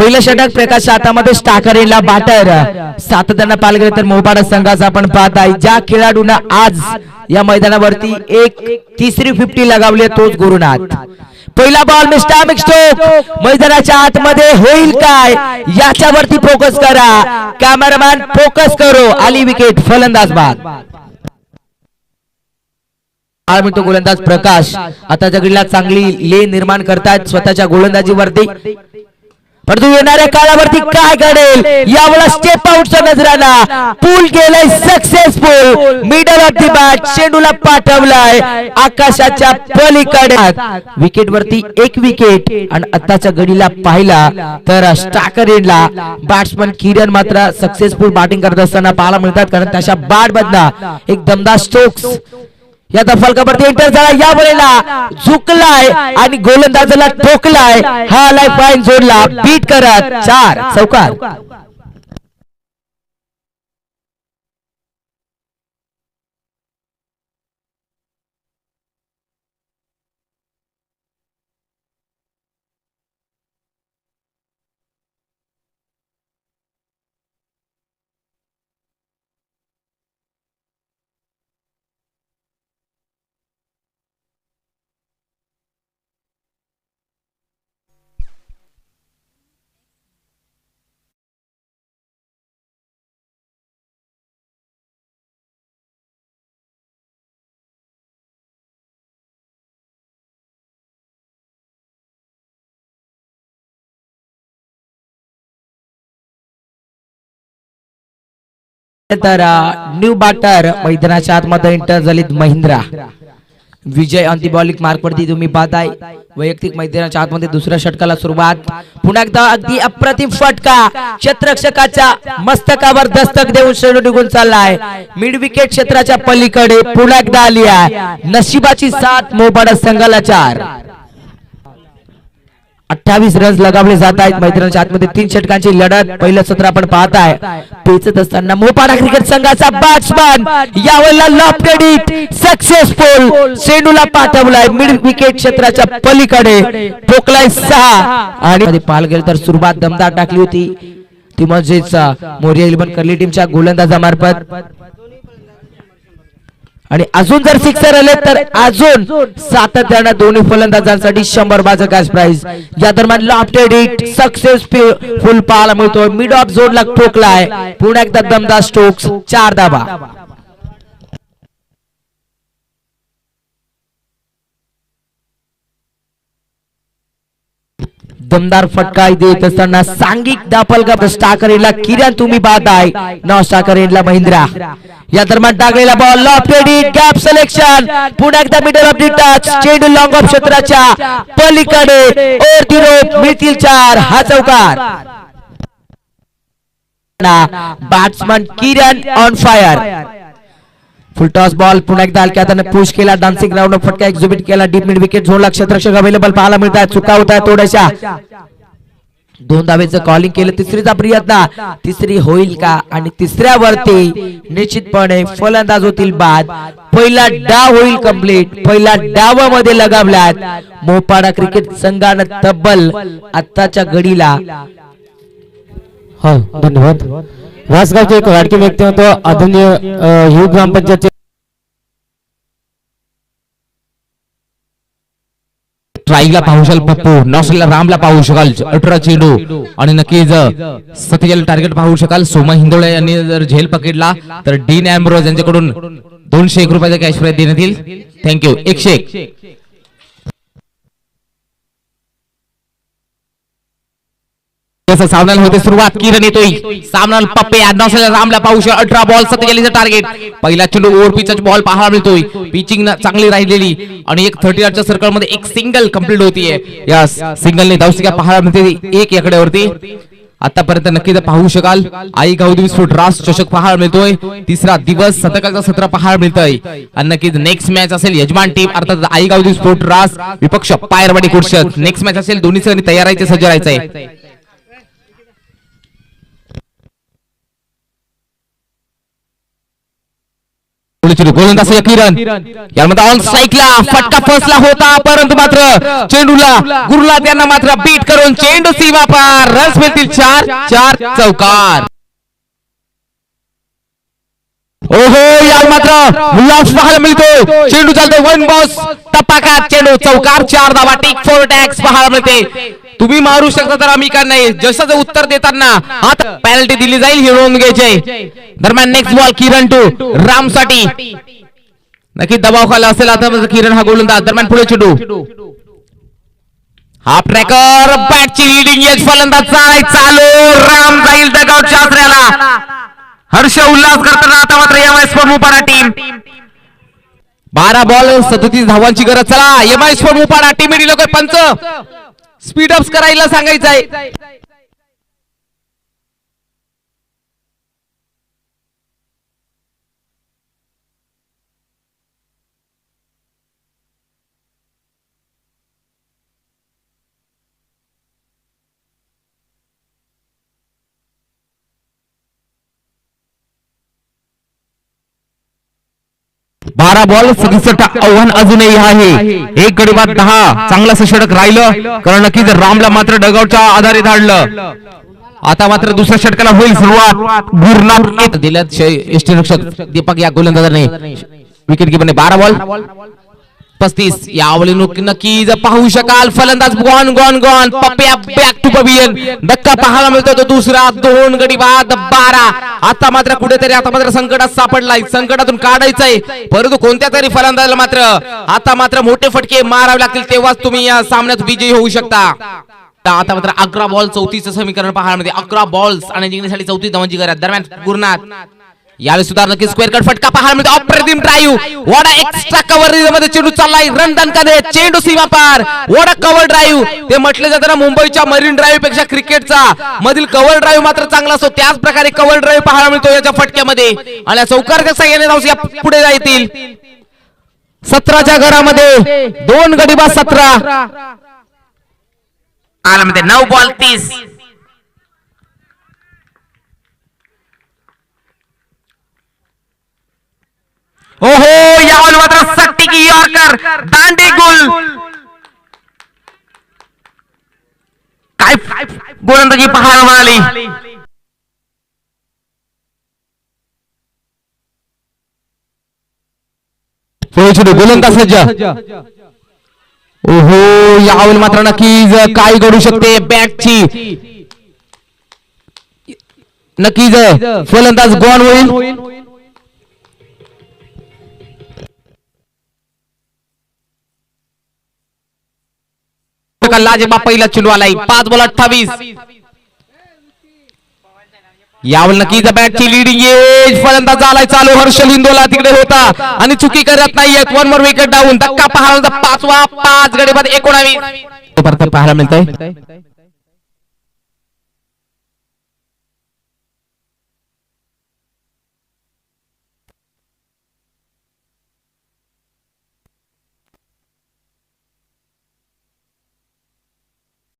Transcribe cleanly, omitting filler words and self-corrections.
पहिलं षटक प्रकाश हातामध्ये स्टाकरेला बॅटर सातत्यानं पालघर तर मोपाडा संघाचा आपण पाहत आहे ज्या खेळाडूंना आज या मैदानावरती एक तिसरी 50 लगावली तोच गुरुनाथ। पहिला बॉल मिस्टर स्ट्रोक मैदानाच्या आतमध्ये होईल काय याच्यावरती फोकस करा कॅमेरामॅन फोकस करो आली विकेट फलंदाज बाद। तो गोलंदाज प्रकाश आता जगडीला चांगली ले निर्माण करतात स्वतःच्या गोलंदाजीवरती परंतु येणाऱ्या काळावरती काय घडेल यावेळेला स्टेप आउटचा नजराना पूल केलाय successful middle of the bat चेंडूला पाठवलाय आकाशाच्या पलीकडे विकेट वरती एक विकेट आणि आताच्या घडीला पाहिला तर स्टाकरेला बॅट्समन किरण मात्र सक्सेसफुल बॅटिंग करत असताना पाहायला मिळतात कारण त्याच्या बॅट बदला एक दमदार स्ट्रोक्स या फलकावरती एंटर झाला या वेळेला झुकलाय आणि गोलंदाजाला ठोकलाय हा लाईफलाईन जोडला बीट करत 4 चौकार। तर न्यू बॅटर मैदानाच्या आतमध्ये एंटर झालीत महिंद्रा विजय ऑन दी बॉलिंग मार्क वरती तुम्ही पाहताय वैयक्तिक मैदानाच्या आतमध्ये दुसऱ्या षटकाला सुरुवात पुन्हा एकदा अगदी अप्रतिम फटका क्षेत्ररक्षकाच्या मस्तकावर दस्तक देऊन चेंडू निघून चाललाय मिड विकेट क्षेत्राच्या पलीकडे पुन्हा एकदा आली आहे नशिबाची साथ मोपाडा संघाला 4 28 रन्स लगावले जात आहेत मैदानाच्या आतमध्ये 3 षटकांची लढत पहिलं सत्र आपण पाहताय पेचत असताना मोपाडा क्रिकेट संघाचा बॅट्समन यावेळेला लॉफ्टेड हिट सक्सेसफुल चेंडूला पाठवलाय मिड विकेट क्षेत्राच्या पलीकडे ठोकलाय 6 आणि पालघर तर सुरुवात दमदार टाकली होती ती म्हणजेच मोरिया 11 कर्ली टीमच्या गोलंदाजामार्फत आणि अजून जर सिक्सर आले तर अजून सातत्याने दोन्ही फलंदाजांसाठी 100 बाजा कॅश प्राइज या दरम्यान लॉफ्टेड हिट सक्सेसफुल पाहायला मिळतो मिड ऑफ जोडला ठोकलाय पुन्हा एकदा दमदार स्ट्रोक्स 4 धावा। दमदार फटका देत असताना सांघिक दापलगा स्टाकरेला किरण तुम्ही पाहताय नॉ स्टाकरेला महिंद्रा या दरम्यान टाकलेला ball lofted hit gap selection पुन्हा एकदा मिडल ऑफ द टच चेंडू लॉंग ऑफ क्षेत्राच्या पलीकडे और दिरोप मिळतील 4 हा चौकार। Batsman Kiran on fire full toss ball पुन्हा एकदा हलक्या हाताने पुश केला डान्सिंग राऊंड फटका एक्झिबिट केला डीप मिड विकेट झोनला क्षेत्ररक्षक अवेलेबल पाहायला मिळतात चुका होत आहे थोड्याशा 2 धावेचं कॉलिंग केलं तिसरीचा प्रयत्न तिसरी होईल का आणि तिसऱ्यावरती निश्चितपणे फलंदाज होतील बाद पहिला डाव होईल कंप्लीट पहिल्या डावामध्ये लगावल्यात मोपाडा क्रिकेट संघानं तब्बल आत्ताच्या घडीला हो धन्यवाद वासगावचे एक लाडके व्यक्तिमत्व आदरणीय युग ग्रामपंचायत ट्राईला पाहू शकाल पप्पू नॉसला रामला पाहू शकाल 18 चेंडू आणि नक्कीच 47 टार्गेट पाहू शकाल सोमा हिंदोळे यांनी जर झेल पकडला तर डीन एम्ब्रोज यांच्याकडून 201 रुपयाचा कॅश प्राइज देण्यात येईल थँक्यू 101 सामन्याला होते सुरुवात किरण येतोय सामना पप्पे नॉसला रामला पाहू शकाल 18 बॉल 47 टार्गेट पहिला चेंडू ओव्हर पिचचा बॉल पाहायला मिळतोय पिचिंग चांगली राहिलेली आणि एक 38 च्या सर्कल मध्ये एक सिंगल कंप्लीट होतीये या सिंगलने धावसिका पाहायला मिळते एक याकड्यावरती आतापर्यंत नक्कीच पाहू शकाल आई गावदेवी स्पोर्ट रास चषक पाहायला मिळतोय तिसरा दिवस शतकाचा सत्र पाहायला मिळतोय आणि नक्कीच नेक्स्ट मॅच असेल यजमान टीम अर्थात आई गावदेवी स्पोर्ट रास विपक्ष पायरवाडी कुर्शत नेक्स्ट मॅच असेल दोन्ही संघांनी तयार राहायचे सज्ज राहायचंय गोलंदाज किरण यामध्ये ऑन स्ट्राईकला फटका फसला होता, परंतु मात्र चेंडूला गुरुला त्यांना मात्र बीट करून चेंडू सीमा पार, रन्स मिळतील 4 चौकार. ओहो, याला मात्र लॉस पाहायला मिळतो. चेंडू चालतो वन बॉस टपाकात चेंडू चौकार, 4 धावा टिक 4 टॅक्स पाहायला मिळते. तुम्ही मारू शकता तर आम्ही का नाही, जसं उत्तर देताना आता पेनल्टी दिली जाईल हे नोंद घ्यायचे. दरम्यान next ball Kiran to Ram साठी, नक्की दबाव खाला असेल आता किरण हा गोलंदाज. दरम्यान पुढे चेंडू हाफ ट्रॅकर बॅटची लीडिंग एज, फलंदाज चालू, राम जाईल डगआउटच्या आसऱ्याला. हर्ष उल्हास करताना आता मात्र एमआय स्पोर्ट मुपाडा टीम 12 बॉल 37 धावांची गरज. चला एमआय स्पोर्ट मुपाडा टीम लोक पंच स्पीड अप करायला सांगायचं आहे. 12 बॉल 67 आव्हान अजूनही आहे. एक गडी बाद 10 चांगला षटक राहिलं, कारण नक्कीच रामला मात्र डगआउटच्या आधारे धाडलं. आता मात्र दुसऱ्या षटकाला होईल सुरुवात. गुरनाथ दिल्यात यष्टीरक्षक दीपक या गोलंदाजाने विकेट कीपरने 12 बॉल 35 यावली नक्कीच पाहू शकाल. फलंदाज gone Pappya back to pavilion, धक्का पाहायला मिळतो तो दुसरा. 2 गडी बाद 12. आता मात्र कुठेतरी आता मात्र संकटात सापडलाय, संकटातून काढायचंय, परंतु कोणत्या तरी फलंदाजाला मात्र आता मात्र मोठे फटके मारावे लागतील, तेव्हाच तुम्ही या सामन्यात विजयी होऊ शकता. आता मात्र 11 बॉल 34 समीकरण पाहायला मिळते. 11 बॉल्स आणि जिंकण्यासाठी 34 धावांची गरज. दरम्यान गुरुनाथ यावेळी सुद्धा नक्की स्क्वेअर कट फटका पाहायला मिळतो. अप्रतिम ड्राईव्ह, वडा एक्स्ट्रा कव्हर मध्ये चेंडू चाललाय, रन दणकाने चेंडू सीमा पार, वडा कव्हर ड्राईव्ह. ते म्हटले जाते ना मुंबईच्या मरीन ड्राईव्ह पेक्षा क्रिकेटचा मधील कव्हर ड्राईव्ह मात्र चांगला असतो, त्याच प्रकारे कव्हर ड्राईव्ह पाहायला मिळतो याच्या फटक्यामध्ये. आणि चौकारच्या साह्याने धावस या पुढे जातील. 17च्या घरामध्ये 2 गडी बाद 17 आला मध्ये 9 बॉल 30. ओहो, यावर मात्र सक्ती की यॉर्कर, दांडी गुल, काय गोलंदाजी पाहायला मिळाली. गोलंदाज सज्ज. ओहो, यावर मात्र नक्कीच काय घडू शकते बॅटची, नक्कीच फलंदाज गॉन होईल. लाजेबा पहिला चेंडू आलाय. 5 बॉल 28. यावर नक्कीच बॅटची लीडिंग एज, फलंदाज आलाय चालू. हर्ष लिंदोला तिकडे होता आणि चुकी करत नाहीयेत. 1 मोर विकेट डाऊन, धक्का पाहायला 5 गडी बाद 19 पाहायला मिळतंय.